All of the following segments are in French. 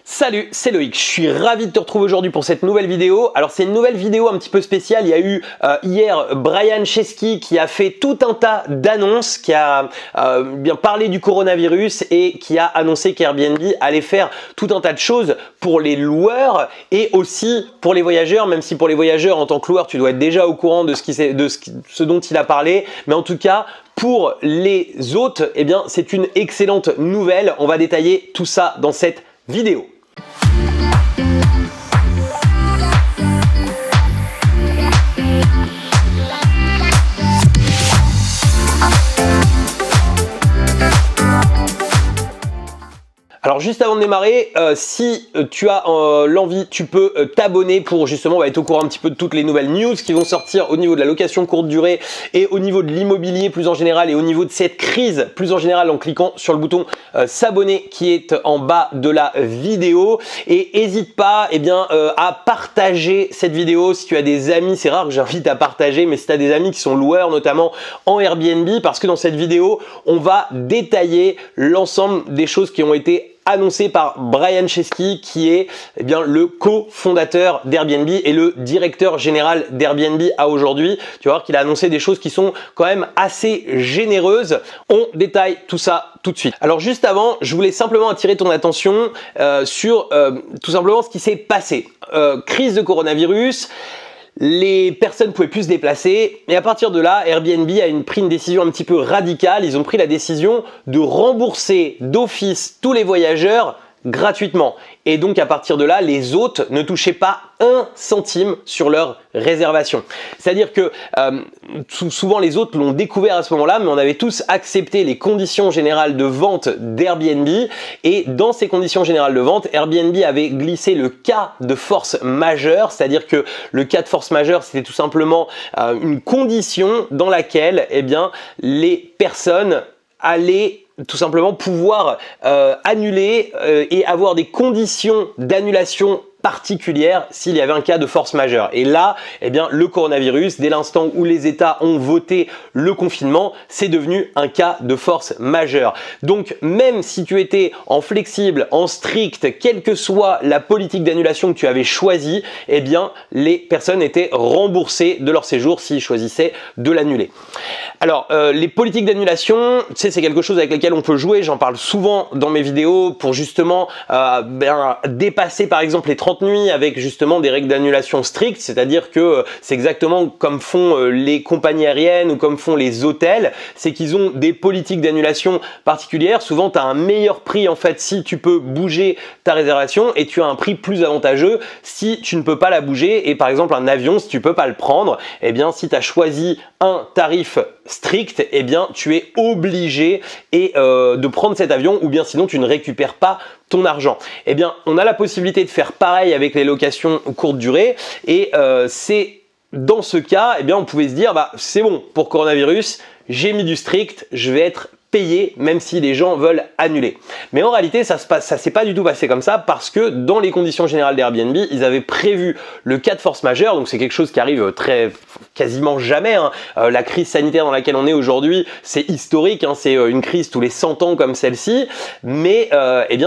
Salut, c'est Loïc, je suis ravi de te retrouver aujourd'hui pour cette nouvelle vidéo. Alors c'est une nouvelle vidéo un petit peu spéciale, il y a eu hier Brian Chesky qui a fait tout un tas d'annonces, qui a bien parlé du coronavirus et qui a annoncé qu'Airbnb allait faire tout un tas de choses pour les loueurs et aussi pour les voyageurs, même si pour les voyageurs en tant que loueur tu dois être déjà au courant de ce dont il a parlé, mais en tout cas pour les hôtes, eh bien c'est une excellente nouvelle. On va détailler tout ça dans cette vidéo. Alors juste avant de démarrer, si tu as l'envie, tu peux t'abonner pour justement être au courant un petit peu de toutes les nouvelles news qui vont sortir au niveau de la location courte durée et au niveau de l'immobilier plus en général et au niveau de cette crise plus en général en cliquant sur le bouton s'abonner qui est en bas de la vidéo. Et n'hésite pas à partager cette vidéo si tu as des amis. C'est rare que j'invite à partager, mais si tu as des amis qui sont loueurs notamment en Airbnb, parce que dans cette vidéo, on va détailler l'ensemble des choses qui ont été annoncé par Brian Chesky qui est le cofondateur d'Airbnb et le directeur général d'Airbnb à aujourd'hui. Tu vas voir qu'il a annoncé des choses qui sont quand même assez généreuses. On détaille tout ça tout de suite. Alors juste avant, je voulais simplement attirer ton attention sur tout simplement ce qui s'est passé. Crise de coronavirus. Les personnes ne pouvaient plus se déplacer et à partir de là, Airbnb a pris une décision un petit peu radicale. Ils ont pris la décision de rembourser d'office tous les voyageurs gratuitement. Et donc à partir de là, les hôtes ne touchaient pas 1 centime sur leur réservation. C'est-à-dire que souvent les hôtes l'ont découvert à ce moment-là, mais on avait tous accepté les conditions générales de vente d'Airbnb. Et dans ces conditions générales de vente, Airbnb avait glissé le cas de force majeure. C'est-à-dire que le cas de force majeure, c'était tout simplement une condition dans laquelle les personnes allaient tout simplement pouvoir annuler et avoir des conditions d'annulation particulière s'il y avait un cas de force majeure. Et là, le coronavirus, dès l'instant où les États ont voté le confinement, c'est devenu un cas de force majeure. Donc, même si tu étais en flexible, en strict, quelle que soit la politique d'annulation que tu avais choisie, les personnes étaient remboursées de leur séjour s'ils choisissaient de l'annuler. Alors, les politiques d'annulation, c'est quelque chose avec lequel on peut jouer. J'en parle souvent dans mes vidéos pour justement dépasser par exemple les 30 nuits avec justement des règles d'annulation strictes, c'est-à-dire que c'est exactement comme font les compagnies aériennes ou comme font les hôtels, c'est qu'ils ont des politiques d'annulation particulières. Souvent, tu as un meilleur prix en fait si tu peux bouger ta réservation et tu as un prix plus avantageux si tu ne peux pas la bouger. Et par exemple, un avion, si tu peux pas le prendre, si tu as choisi un tarif strict, tu es obligé de prendre cet avion ou bien sinon tu ne récupères pas ton argent. On a la possibilité de faire pareil avec les locations courte durée et c'est dans ce cas, on pouvait se dire c'est bon pour coronavirus, j'ai mis du strict, je vais être payé même si les gens veulent annuler. Mais en réalité, ça s'est pas du tout passé comme ça parce que dans les conditions générales d'Airbnb, ils avaient prévu le cas de force majeure, donc c'est quelque chose qui arrive quasiment jamais. La crise sanitaire dans laquelle on est aujourd'hui, c'est historique, c'est une crise tous les 100 ans comme celle-ci, mais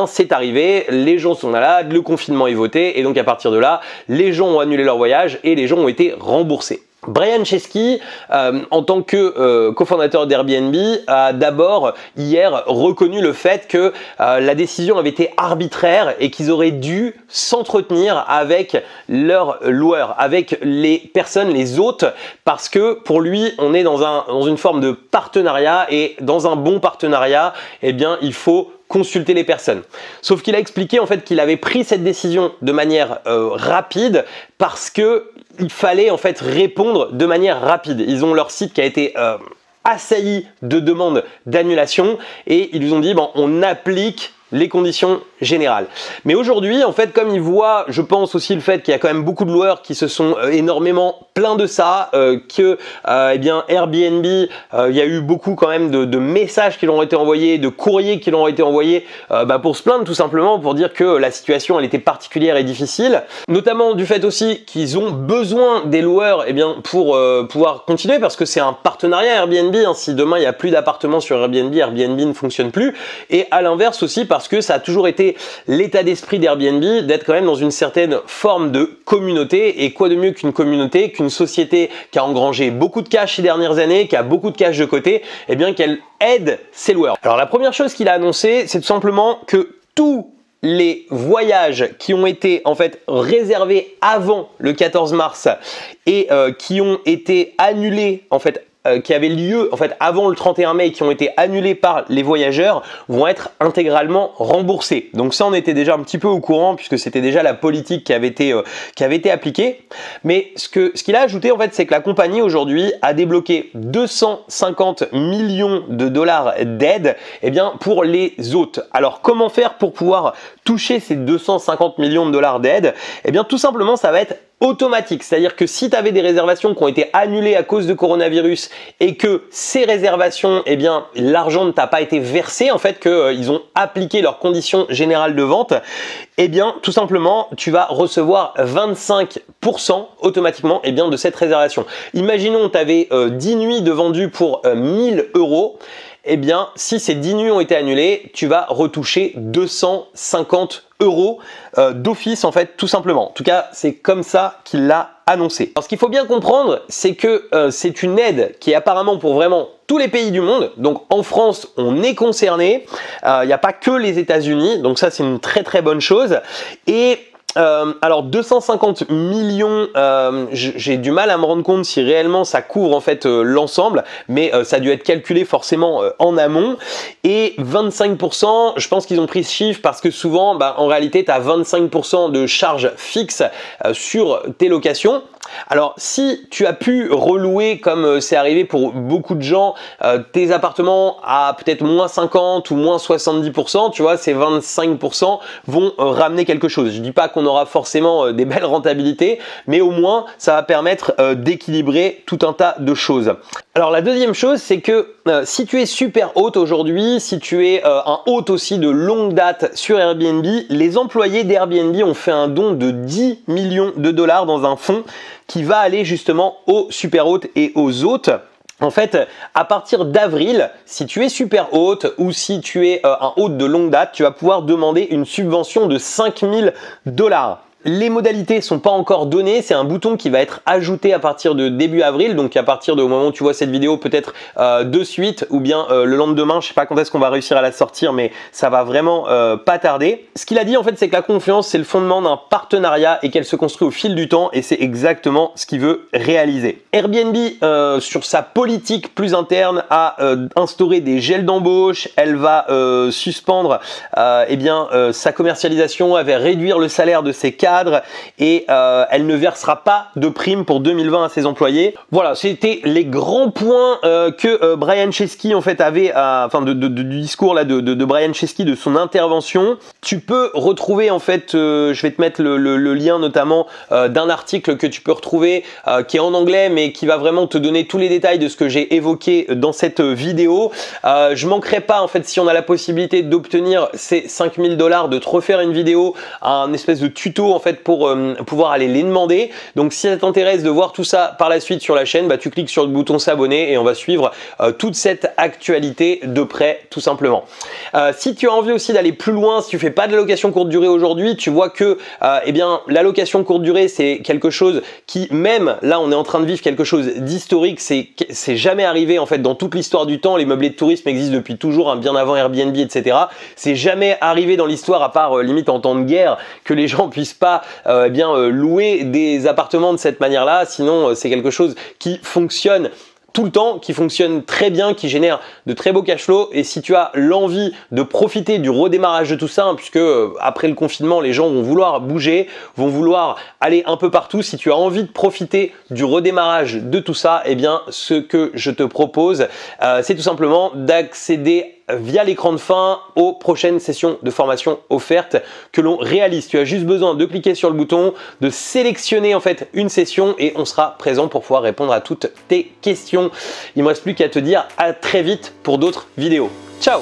c'est arrivé, les gens sont malades, le confinement est voté et donc à partir de là, les gens ont annulé leur voyage et les gens ont été remboursés. Brian Chesky, en tant que cofondateur d'Airbnb, a d'abord hier reconnu le fait que la décision avait été arbitraire et qu'ils auraient dû s'entretenir avec leurs loueurs, avec les personnes, les hôtes, parce que pour lui, on est dans une forme de partenariat et dans un bon partenariat, il faut consulter les personnes. Sauf qu'il a expliqué en fait qu'il avait pris cette décision de manière rapide parce que il fallait en fait répondre de manière rapide. Ils ont leur site qui a été assailli de demandes d'annulation et ils nous ont dit on applique les conditions générales. Mais aujourd'hui, en fait, comme ils voient, je pense aussi le fait qu'il y a quand même beaucoup de loueurs qui se sont énormément plaints de ça, Airbnb, il y a eu beaucoup quand même de messages qui leur ont été envoyés, de courriers qui leur ont été envoyés pour se plaindre tout simplement, pour dire que la situation elle était particulière et difficile, notamment du fait aussi qu'ils ont besoin des loueurs pour pouvoir continuer parce que c'est un partenariat Airbnb. Si demain il n'y a plus d'appartements sur Airbnb, Airbnb ne fonctionne plus. Et à l'inverse aussi, parce que ça a toujours été l'état d'esprit d'Airbnb d'être quand même dans une certaine forme de communauté. Et quoi de mieux qu'une communauté, qu'une société qui a engrangé beaucoup de cash ces dernières années, qui a beaucoup de cash de côté, et bien qu'elle aide ses loueurs. Alors la première chose qu'il a annoncé, c'est tout simplement que tous les voyages qui ont été en fait réservés avant le 14 mars et qui ont été annulés en fait qui avaient lieu en fait avant le 31 mai et qui ont été annulés par les voyageurs vont être intégralement remboursés. Donc ça, on était déjà un petit peu au courant puisque c'était déjà la politique qui avait été appliquée. Mais ce qu'il a ajouté en fait, c'est que la compagnie aujourd'hui a débloqué 250 millions de dollars d'aide pour les hôtes. Alors comment faire pour pouvoir toucher ces 250 millions de dollars d'aide? Tout simplement, ça va être automatique, c'est-à-dire que si tu avais des réservations qui ont été annulées à cause de coronavirus et que ces réservations, l'argent ne t'a pas été versé, en fait, qu'ils ont appliqué leurs conditions générales de vente, tout simplement, tu vas recevoir 25% automatiquement de cette réservation. Imaginons tu avais 10 nuits de vendues pour 1000 €. Si ces 10 nuits ont été annulées, tu vas retoucher 250 € d'office en fait, tout simplement. En tout cas, c'est comme ça qu'il l'a annoncé. Alors, ce qu'il faut bien comprendre, c'est que c'est une aide qui est apparemment pour vraiment tous les pays du monde. Donc en France, on est concerné. Il n'y a pas que les États-Unis. Donc ça, c'est une très très bonne chose. Et alors 250 millions, j'ai du mal à me rendre compte si réellement ça couvre en fait l'ensemble, mais ça a dû être calculé forcément en amont. Et 25%, je pense qu'ils ont pris ce chiffre parce que souvent, en réalité, tu as 25% de charges fixes sur tes locations. Alors si tu as pu relouer, comme c'est arrivé pour beaucoup de gens, tes appartements à peut-être moins 50 ou moins 70%, tu vois, ces 25% vont ramener quelque chose. Je dis pas qu'on aura forcément des belles rentabilités, mais au moins ça va permettre d'équilibrer tout un tas de choses. Alors la deuxième chose, c'est que si tu es super hôte aujourd'hui, si tu es un hôte aussi de longue date sur Airbnb, les employés d'Airbnb ont fait un don de 10 millions de dollars dans un fonds qui va aller justement aux super hôtes et aux hôtes. En fait, à partir d'avril, si tu es super hôte ou si tu es un hôte de longue date, tu vas pouvoir demander une subvention de 5000 $. Les modalités sont pas encore données, c'est un bouton qui va être ajouté à partir de début avril, donc à partir du moment où tu vois cette vidéo, peut-être de suite ou bien le lendemain, je sais pas quand est-ce qu'on va réussir à la sortir, mais ça va vraiment pas tarder. Ce qu'il a dit en fait, c'est que la confiance, c'est le fondement d'un partenariat et qu'elle se construit au fil du temps, et c'est exactement ce qu'il veut réaliser. Airbnb, sur sa politique plus interne, a instauré des gels d'embauche, elle va suspendre sa commercialisation, elle va réduire le salaire de ses cadres, et elle ne versera pas de prime pour 2020 à ses employés. Voilà, c'était les grands points que Brian Chesky en fait avait, du discours là de Brian Chesky, de son intervention. Tu peux retrouver en fait, je vais te mettre le lien notamment d'un article que tu peux retrouver qui est en anglais mais qui va vraiment te donner tous les détails de ce que j'ai évoqué dans cette vidéo. Je manquerai pas en fait, si on a la possibilité d'obtenir ces 5000 $, de te refaire une vidéo, un espèce de tuto en fait pour pouvoir aller les demander. Donc si ça t'intéresse de voir tout ça par la suite sur la chaîne, tu cliques sur le bouton s'abonner et on va suivre toute cette actualité de près, tout simplement. Si tu as envie aussi d'aller plus loin, si tu fais pas de location courte durée aujourd'hui, tu vois que la location courte durée, c'est quelque chose qui, même là on est en train de vivre quelque chose d'historique, c'est jamais arrivé en fait dans toute l'histoire du temps. Les meublés de tourisme existent depuis toujours, bien avant Airbnb, etc. C'est jamais arrivé dans l'histoire, à part limite en temps de guerre, que les gens puissent pas louer des appartements de cette manière-là. Sinon, c'est quelque chose qui fonctionne tout le temps, qui fonctionne très bien, qui génère de très beaux cash flow. Et si tu as l'envie de profiter du redémarrage de tout ça, puisque après le confinement, les gens vont vouloir bouger, vont vouloir aller un peu partout. Si tu as envie de profiter du redémarrage de tout ça, ce que je te propose, c'est tout simplement d'accéder via l'écran de fin aux prochaines sessions de formation offertes que l'on réalise. Tu as juste besoin de cliquer sur le bouton, de sélectionner en fait une session et on sera présent pour pouvoir répondre à toutes tes questions. Il ne me reste plus qu'à te dire à très vite pour d'autres vidéos. Ciao!